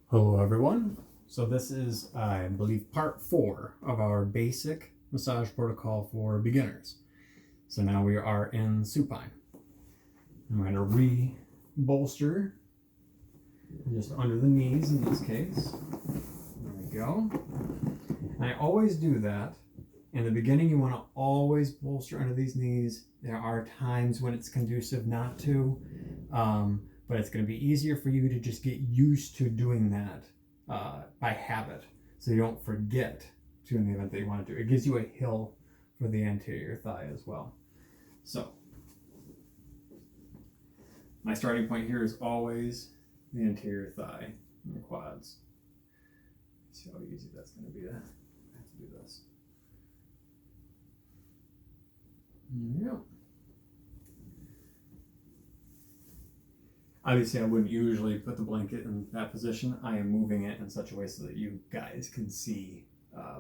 Hello everyone. So this is, I believe, part 4 of our basic massage protocol for beginners. So now we are in supine. I'm going to re-bolster just under the knees in this case. There we go. And I always do that. In the beginning, you want to always bolster under these knees. There are times when it's conducive not to. But it's going to be easier for you to just get used to doing that by habit, so you don't forget to in the event that you want to do. It gives you a hill for the anterior thigh as well. So my starting point here is always the anterior thigh and the quads. Let's see how easy that's going to be. I have to do this. There we go. Obviously, I wouldn't usually put the blanket in that position. I am moving it in such a way so that you guys can see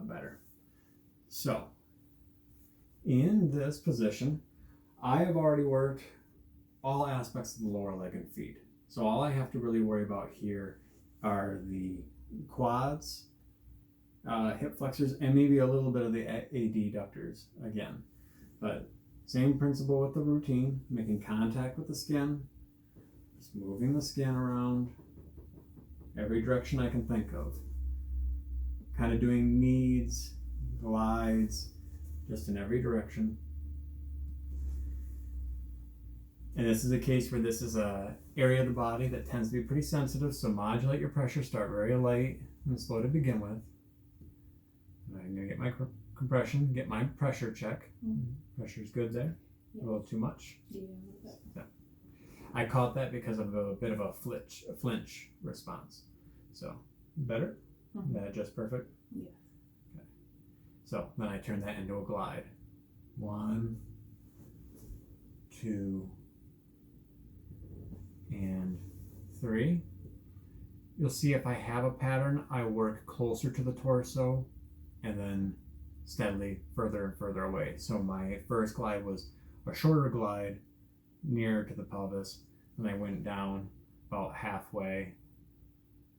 better. So, in this position, I have already worked all aspects of the lower leg and feet. So all I have to really worry about here are the quads, hip flexors, and maybe a little bit of the adductors again. But same principle with the routine, making contact with the skin, just moving the skin around every direction I can think of. Kind of doing kneads, glides, just in every direction. And this is a case where this is a area of the body that tends to be pretty sensitive, so modulate your pressure, start very light and slow to begin with. I'm going to get my compression, get my pressure check. Pressure's good there. Yeah. A little too much. Yeah, a little bit. Yeah. I caught that because of a bit of a flinch response. So, better? Mm-hmm. That just perfect? Yes. Okay. So, then I turn that into a glide. 1, 2, and 3. You'll see if I have a pattern, I work closer to the torso and then steadily further and further away. So my first glide was a shorter glide near to the pelvis, and I went down about halfway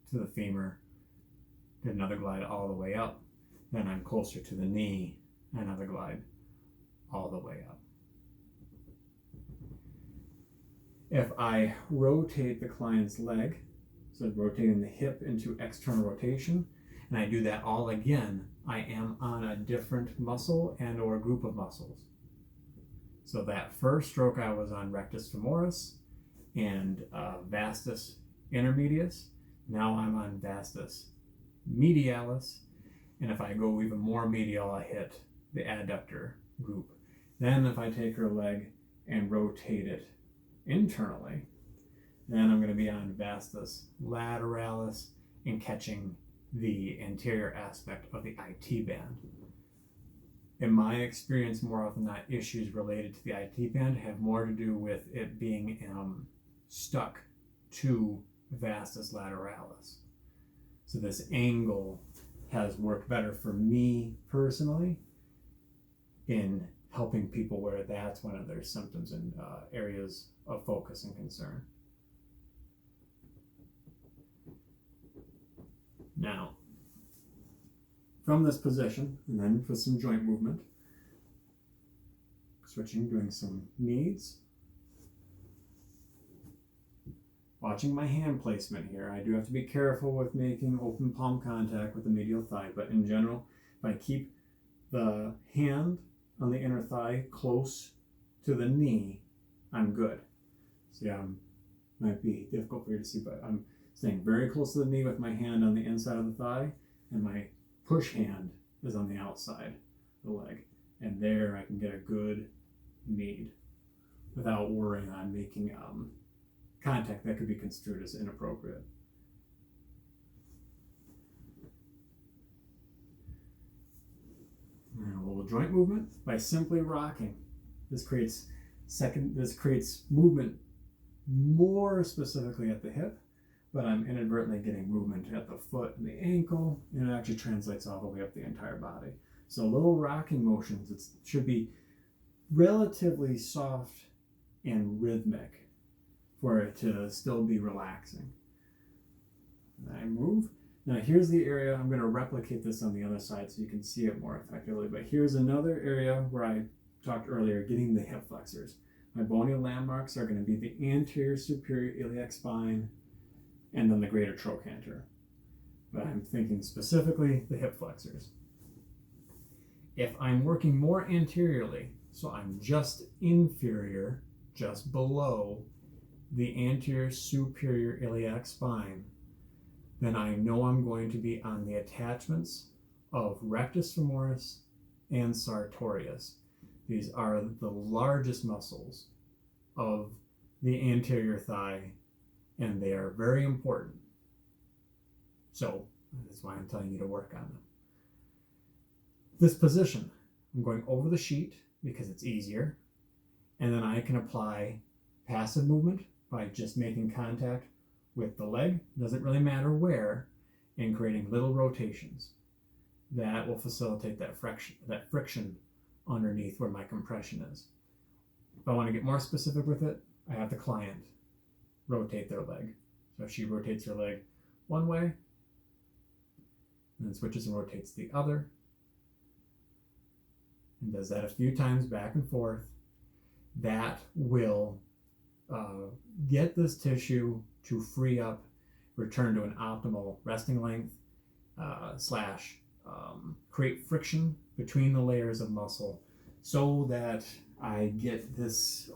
to the femur, did another glide all the way up, then I'm closer to the knee, another glide all the way up. If I rotate the client's leg, so rotating the hip into external rotation, and I do that all again, I am on a different muscle and or group of muscles. So that first stroke I was on rectus femoris and vastus intermedius. Now I'm on vastus medialis, and if I go even more medial, I hit the adductor group. Then if I take her leg and rotate it internally, then I'm going to be on vastus lateralis and catching the anterior aspect of the IT band. In my experience, more often than not, issues related to the IT band have more to do with it being stuck to vastus lateralis. So this angle has worked better for me personally in helping people where that's one of their symptoms and areas of focus and concern. Now, from this position, and then for some joint movement, switching, doing some knees. Watching my hand placement here. I do have to be careful with making open palm contact with the medial thigh, but in general, if I keep the hand on the inner thigh close to the knee, I'm good. See, might be difficult for you to see, but I'm staying very close to the knee with my hand on the inside of the thigh, and my push hand is on the outside of the leg. And there I can get a good knead without worrying on making contact that could be construed as inappropriate. And a little joint movement by simply rocking. This creates movement more specifically at the hip, but I'm inadvertently getting movement at the foot and the ankle, and it actually translates all the way up the entire body. So little rocking motions, it should be relatively soft and rhythmic for it to still be relaxing. And I move. Now here's the area, I'm going to replicate this on the other side so you can see it more effectively, but here's another area where I talked earlier, getting the hip flexors. My bony landmarks are going to be the anterior superior iliac spine and then the greater trochanter. But I'm thinking specifically the hip flexors. If I'm working more anteriorly, so I'm just inferior, just below the anterior superior iliac spine, then I know I'm going to be on the attachments of rectus femoris and sartorius. These are the largest muscles of the anterior thigh, and they are very important. So that's why I'm telling you to work on them. This position, I'm going over the sheet because it's easier, and then I can apply passive movement by just making contact with the leg, doesn't really matter where, and creating little rotations. That will facilitate that friction underneath where my compression is. If I want to get more specific with it, I have the client rotate their leg. So if she rotates her leg one way, and then switches and rotates the other, and does that a few times back and forth, that will get this tissue to free up, return to an optimal resting length, create friction between the layers of muscle so that I get this,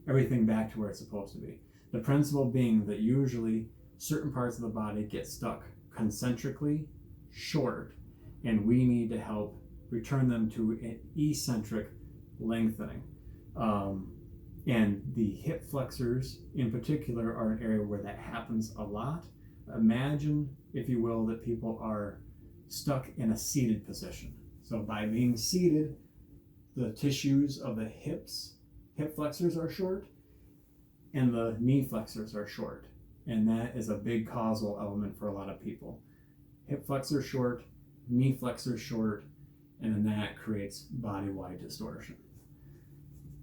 everything back to where it's supposed to be. The principle being that usually certain parts of the body get stuck concentrically short, and we need to help return them to an eccentric lengthening. And the hip flexors in particular are an area where that happens a lot. Imagine, if you will, that people are stuck in a seated position. So by being seated, the tissues of the hip flexors are short, and the knee flexors are short. And that is a big causal element for a lot of people. Hip flexors short, knee flexors short, and then that creates body-wide distortion.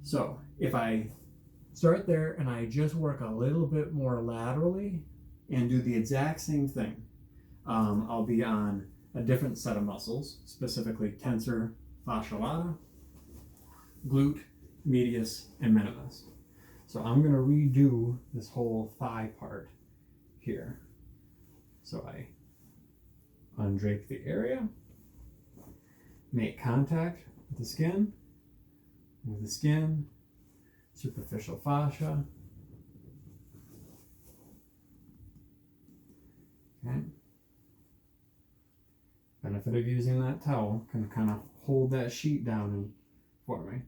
So if I start there and I just work a little bit more laterally and do the exact same thing, I'll be on a different set of muscles, specifically tensor fascia lata, glute, medius, and minimus. So I'm going to redo this whole thigh part here. So I undrape the area, make contact with the skin, superficial fascia. Okay. Benefit of using that towel, can kind of hold that sheet down for me.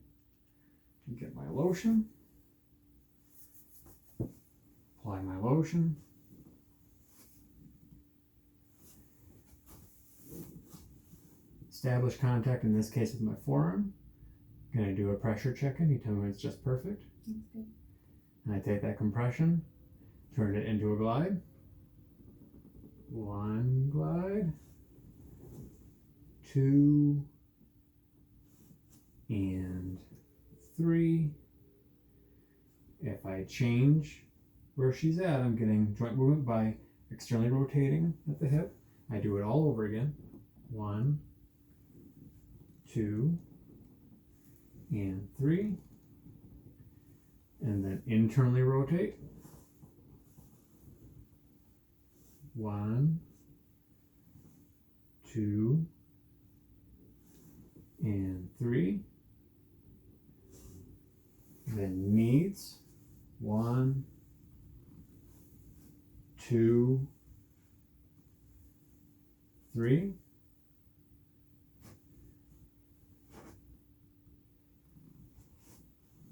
Get my lotion. Apply my lotion. Establish contact, in this case with my forearm. I'm going to do a pressure check and you tell me when it's just perfect. That's good. And I take that compression, turn it into a glide. 1 glide, 2, and 3. If I change where she's at, I'm getting joint movement by externally rotating at the hip. I do it all over again. 1, 2, and 3. And then internally rotate. 1, 2, and 3. Then knees. 1, 2, 3.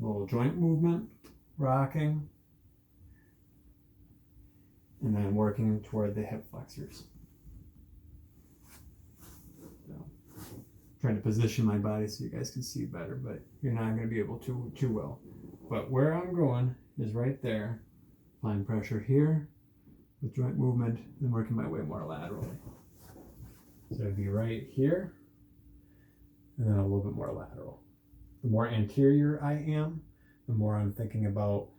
Little joint movement, rocking, and then working toward the hip flexors. So, trying to position my body so you guys can see better, but you're not going to be able to too well. But where I'm going is right there, applying pressure here with joint movement, and working my way more laterally. So it'd be right here, and then a little bit more lateral. The more anterior I am, the more I'm thinking about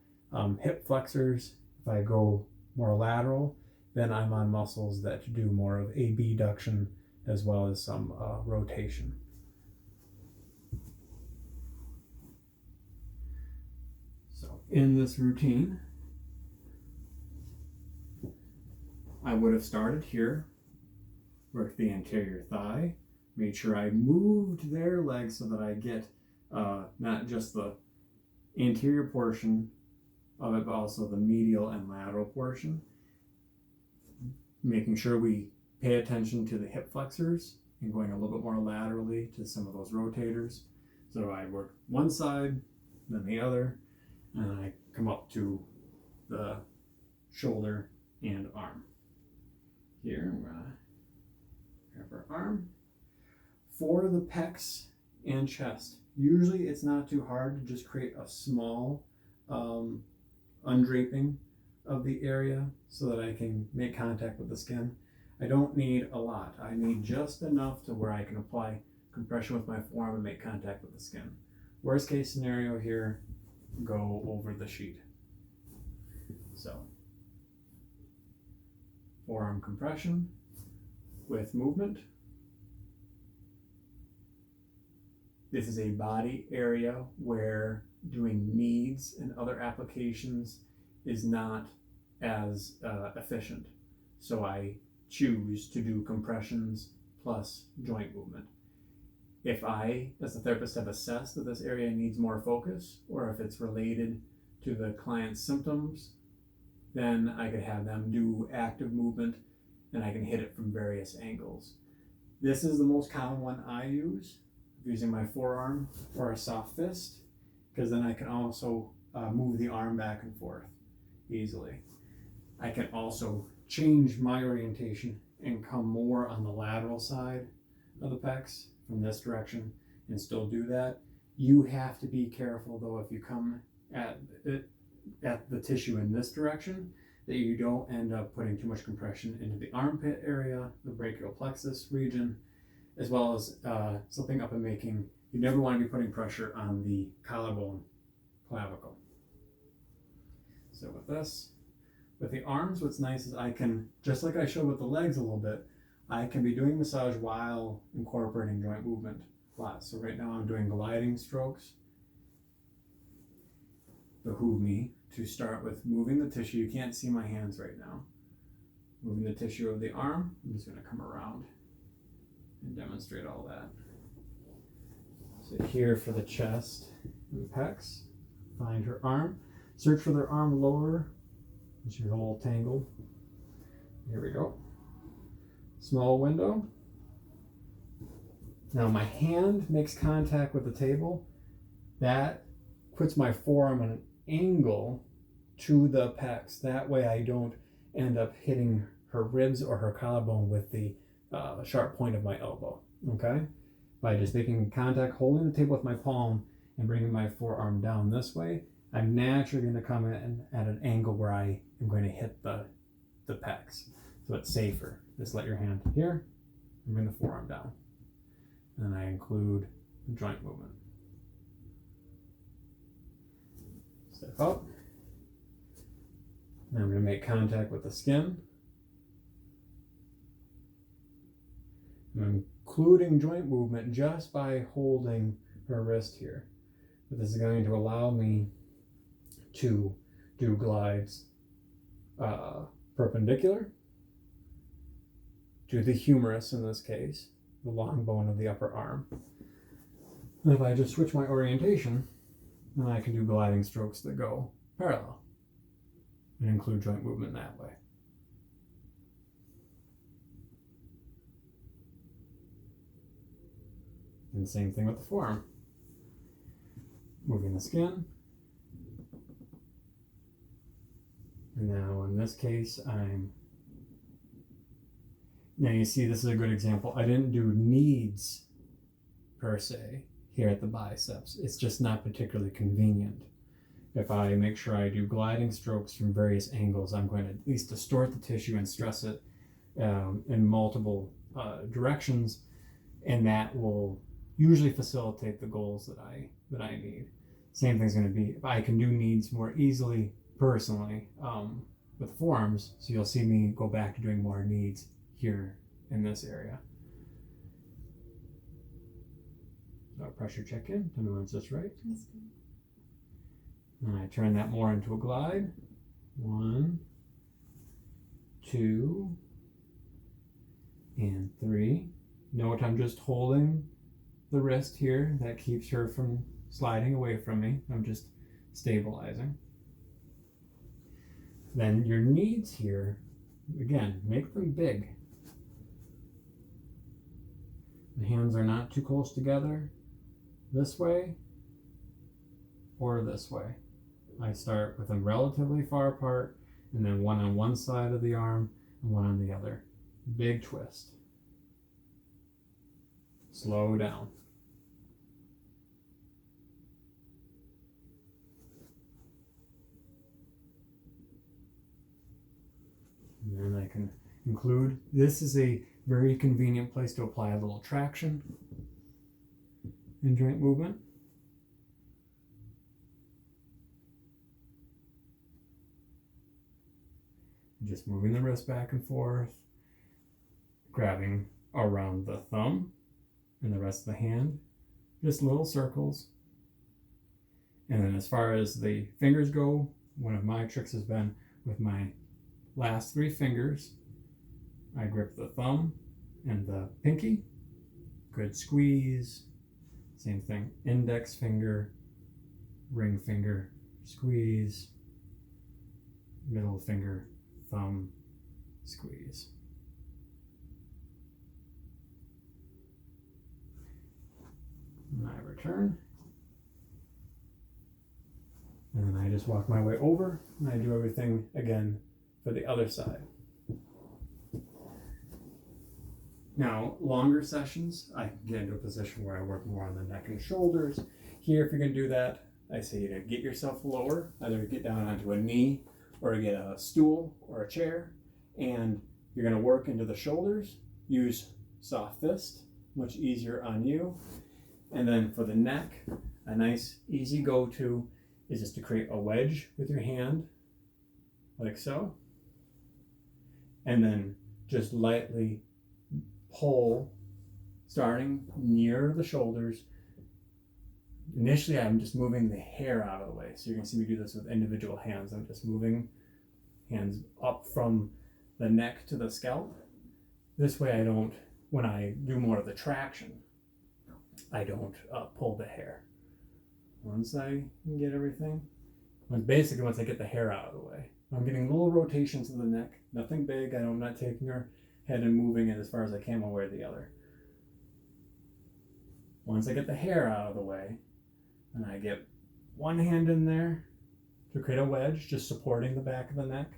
hip flexors. If I go more lateral, then I'm on muscles that do more of abduction as well as some rotation. So in this routine, I would have started here, worked the anterior thigh, made sure I moved their legs so that I get not just the anterior portion of it, but also the medial and lateral portion. Making sure we pay attention to the hip flexors and going a little bit more laterally to some of those rotators. So I work one side, then the other, and I come up to the shoulder and arm. Here, we're gonna grab our arm. For the pecs and chest, usually it's not too hard to just create a small undraping of the area so that I can make contact with the skin. I don't need a lot. I need just enough to where I can apply compression with my forearm and make contact with the skin. Worst case scenario here, go over the sheet. So, forearm compression with movement. This is a body area where doing knees and other applications is not as efficient. So I choose to do compressions plus joint movement. If I, as a therapist, have assessed that this area needs more focus, or if it's related to the client's symptoms, then I could have them do active movement and I can hit it from various angles. This is the most common one I use, using my forearm or a soft fist, because then I can also move the arm back and forth easily. I can also change my orientation and come more on the lateral side of the pecs from this direction and still do that. You have to be careful though if you come at the tissue in this direction, that you don't end up putting too much compression into the armpit area, the brachial plexus region, as well as slipping up and making, you never want to be putting pressure on the collarbone clavicle. So with this, with the arms, what's nice is I can, just like I showed with the legs a little bit, I can be doing massage while incorporating joint movement a lot. So right now I'm doing gliding strokes. Behoove me to start with moving the tissue. You can't see my hands right now. Moving the tissue of the arm. I'm just going to come around and demonstrate all that. So here for the chest and pecs, find her arm. Search for their arm lower. She's all tangled. Here we go. Small window. Now my hand makes contact with the table. That puts my forearm on an angle to the pecs. That way I don't end up hitting her ribs or her collarbone with the sharp point of my elbow. Okay? By just making contact, holding the table with my palm and bringing my forearm down this way, I'm naturally going to come in at an angle where I am going to hit the pecs. So it's safer. Just let your hand here and bring the forearm down. And I include the joint movement. Step up. Now I'm going to make contact with the skin. I'm including joint movement just by holding her wrist here. But this is going to allow me to do glides perpendicular to the humerus in this case, the long bone of the upper arm. And if I just switch my orientation, then I can do gliding strokes that go parallel and include joint movement that way. And same thing with the forearm. Moving the skin. And now in this case, now you see this is a good example. I didn't do needs per se here at the biceps. It's just not particularly convenient. If I make sure I do gliding strokes from various angles, I'm going to at least distort the tissue and stress it in multiple directions, and that will usually facilitate the goals that I need. Same thing's going to be, if I can do needs more easily personally, with forearms, so you'll see me go back to doing more knees here in this area. So pressure check in, tell me when it's just right. That's good. And I turn that more into a glide. 1, 2, and 3. Note I'm just holding the wrist here. That keeps her from sliding away from me. I'm just stabilizing. Then your knees here, again, make them big. The hands are not too close together. This way or this way. I start with them relatively far apart, and then one on one side of the arm and one on the other. Big twist. Slow down. And then I can include, this is a very convenient place to apply a little traction in joint movement. Just moving the wrist back and forth, grabbing around the thumb and the rest of the hand, just little circles. And then as far as the fingers go, one of my tricks has been with my last 3 fingers, I grip the thumb and the pinky, good squeeze. Same thing, index finger, ring finger, squeeze, middle finger, thumb, squeeze. And I return. And then I just walk my way over and I do everything again for the other side. Now, longer sessions, I can get into a position where I work more on the neck and shoulders. Here, if you're going to do that, I say to get yourself lower, either get down onto a knee or get a stool or a chair, and you're going to work into the shoulders. Use soft fist, much easier on you. And then for the neck, a nice easy go-to is just to create a wedge with your hand, like so, and then just lightly pull, starting near the shoulders. Initially, I'm just moving the hair out of the way. So you're going to see me do this with individual hands. I'm just moving hands up from the neck to the scalp. This way I don't, when I do more of the traction, I don't pull the hair. Once I get everything, basically once I get the hair out of the way. I'm getting little rotations of the neck, nothing big. I'm not taking her head and moving it as far as I can one way or the other. Once I get the hair out of the way, and I get one hand in there to create a wedge, just supporting the back of the neck,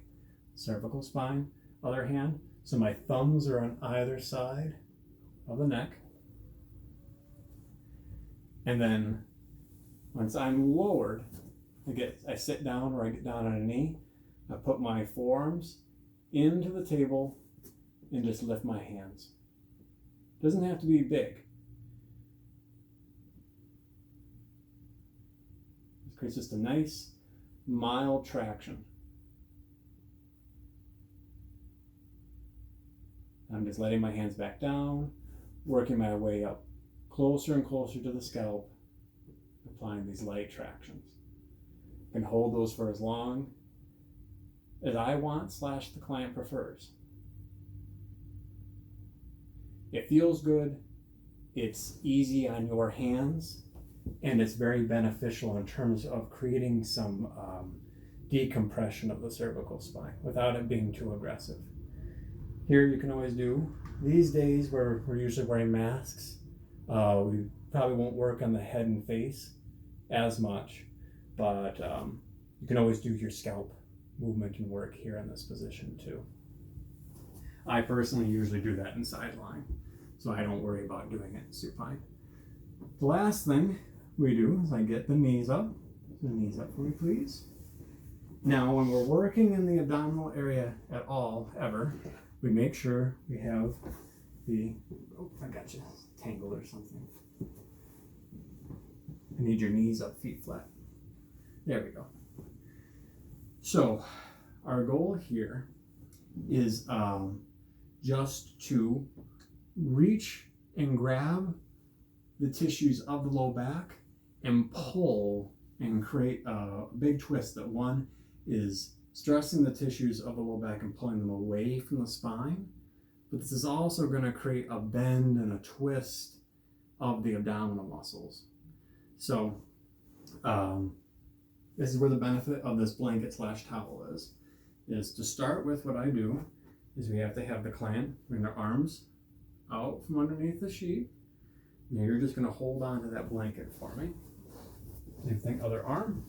cervical spine, other hand. So my thumbs are on either side of the neck. And then once I'm lowered, I sit down or I get down on a knee. I put my forearms into the table and just lift my hands. Doesn't have to be big. This creates just a nice, mild traction. I'm just letting my hands back down, working my way up closer and closer to the scalp, applying these light tractions. I can hold those for as long as I want / the client prefers. It feels good, it's easy on your hands, and it's very beneficial in terms of creating some decompression of the cervical spine without it being too aggressive. Here you can always do, these days where we're usually wearing masks, we probably won't work on the head and face as much, but you can always do your scalp movement and work here in this position too. I personally usually do that in sideline, so I don't worry about doing it in supine. The last thing we do is I get the knees up. The knees up for me, please. Now, when we're working in the abdominal area at all, ever, we make sure we have the, oh, I got you tangled or something. I need your knees up, feet flat. There we go. So, our goal here is just to reach and grab the tissues of the low back and pull and create a big twist that one is stressing the tissues of the low back and pulling them away from the spine. But this is also going to create a bend and a twist of the abdominal muscles. So this is where the benefit of this blanket / towel is to start with. What I do is we have to have the client bring their arms out from underneath the sheet. And you're just going to hold on to that blanket for me. Same thing, other arm.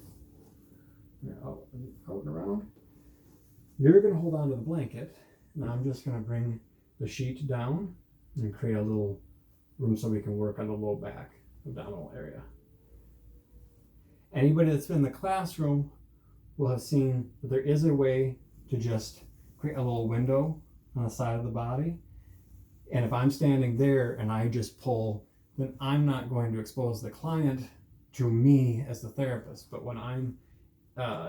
Out and around. You're going to hold on to the blanket, and I'm just going to bring the sheet down and create a little room so we can work on the low back abdominal area. Anybody that's been in the classroom will have seen that there is a way to just create a little window on the side of the body. And if I'm standing there and I just pull, then I'm not going to expose the client to me as the therapist. But when I'm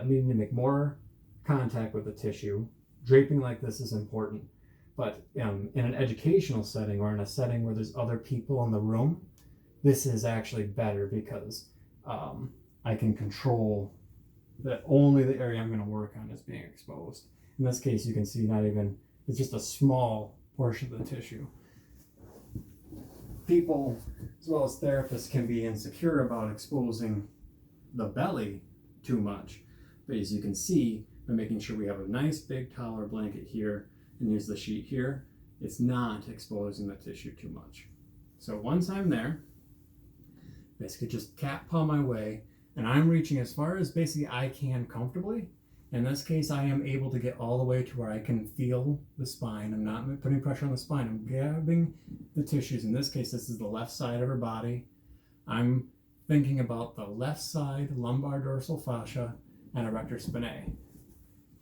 needing to make more contact with the tissue, draping like this is important. But in an educational setting or in a setting where there's other people in the room, this is actually better because I can control that only the area I'm going to work on is being exposed. In this case, you can see it's just a small portion of the tissue. People, as well as therapists, can be insecure about exposing the belly too much. But as you can see, by making sure we have a nice big towel or blanket here and use the sheet here, it's not exposing the tissue too much. So once I'm there, basically just cat paw my way, and I'm reaching as far as basically I can comfortably. In this case, I am able to get all the way to where I can feel the spine. I'm not putting pressure on the spine. I'm grabbing the tissues. In this case, this is the left side of her body. I'm thinking about the left side lumbar dorsal fascia and erector spinae.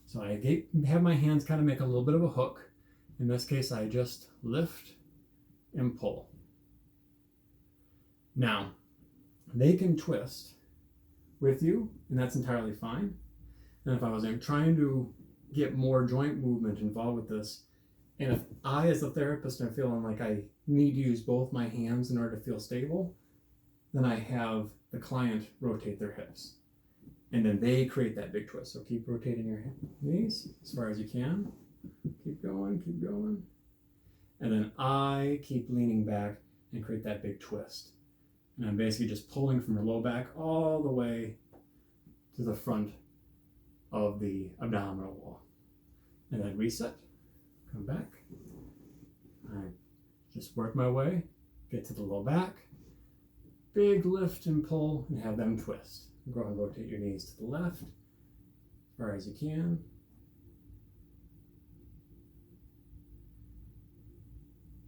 So I have my hands kind of make a little bit of a hook. In this case, I just lift and pull. Now, they can twist with you, and that's entirely fine. And if I was trying to get more joint movement involved with this, and if I, as a therapist, am feeling like I need to use both my hands in order to feel stable, then I have the client rotate their hips. And then they create that big twist. So keep rotating your knees as far as you can. Keep going, keep going. And then I keep leaning back and create that big twist. And I'm basically just pulling from your low back all the way to the front of the abdominal wall. And then reset, come back. I just work my way, get to the low back, big lift and pull, and have them twist. Go ahead and rotate your knees to the left as far as you can.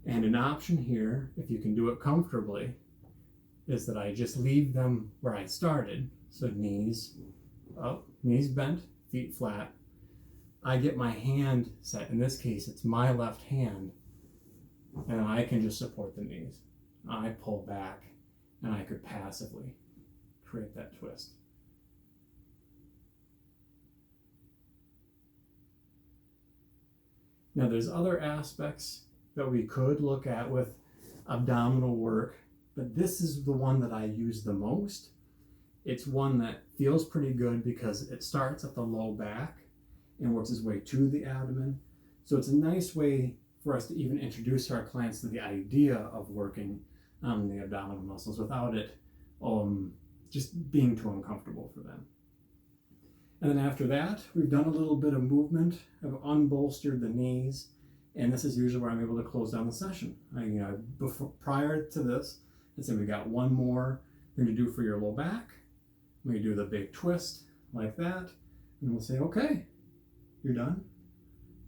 And an option here, if you can do it comfortably, is that I just leave them where I started. So knees up, knees bent, feet flat. I get my hand set. In this case, it's my left hand, and I can just support the knees. I pull back, and I could passively create that twist. Now, there's other aspects that we could look at with abdominal work, but this is the one that I use the most. It's one that feels pretty good because it starts at the low back and works its way to the abdomen. So it's a nice way for us to even introduce our clients to the idea of working on the abdominal muscles without it just being too uncomfortable for them. And then after that, we've done a little bit of movement. I've unbolstered the knees, and this is usually where I'm able to close down the session. Prior to this, let's say we got one more thing to do for your low back. We do the big twist like that, and we'll say, okay, you're done,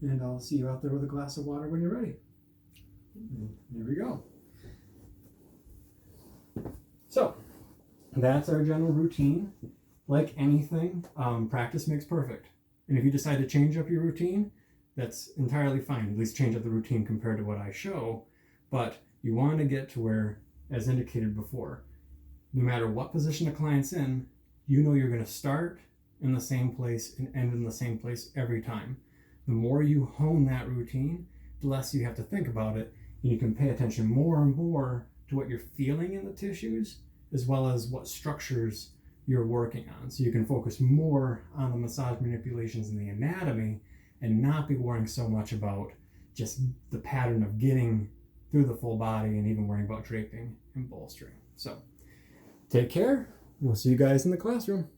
and I'll see you out there with a glass of water when you're ready. And there we go. So that's our general routine. Like anything, practice makes perfect. And if you decide to change up your routine, that's entirely fine. At least change up the routine compared to what I show. But you want to get to where, as indicated before, no matter what position the client's in, you know you're going to start in the same place and end in the same place every time. The more you hone that routine, the less you have to think about it, and you can pay attention more and more to what you're feeling in the tissues, as well as what structures you're working on. So you can focus more on the massage manipulations in the anatomy and not be worrying so much about just the pattern of getting through the full body and even worrying about draping and bolstering. So take care. We'll see you guys in the classroom.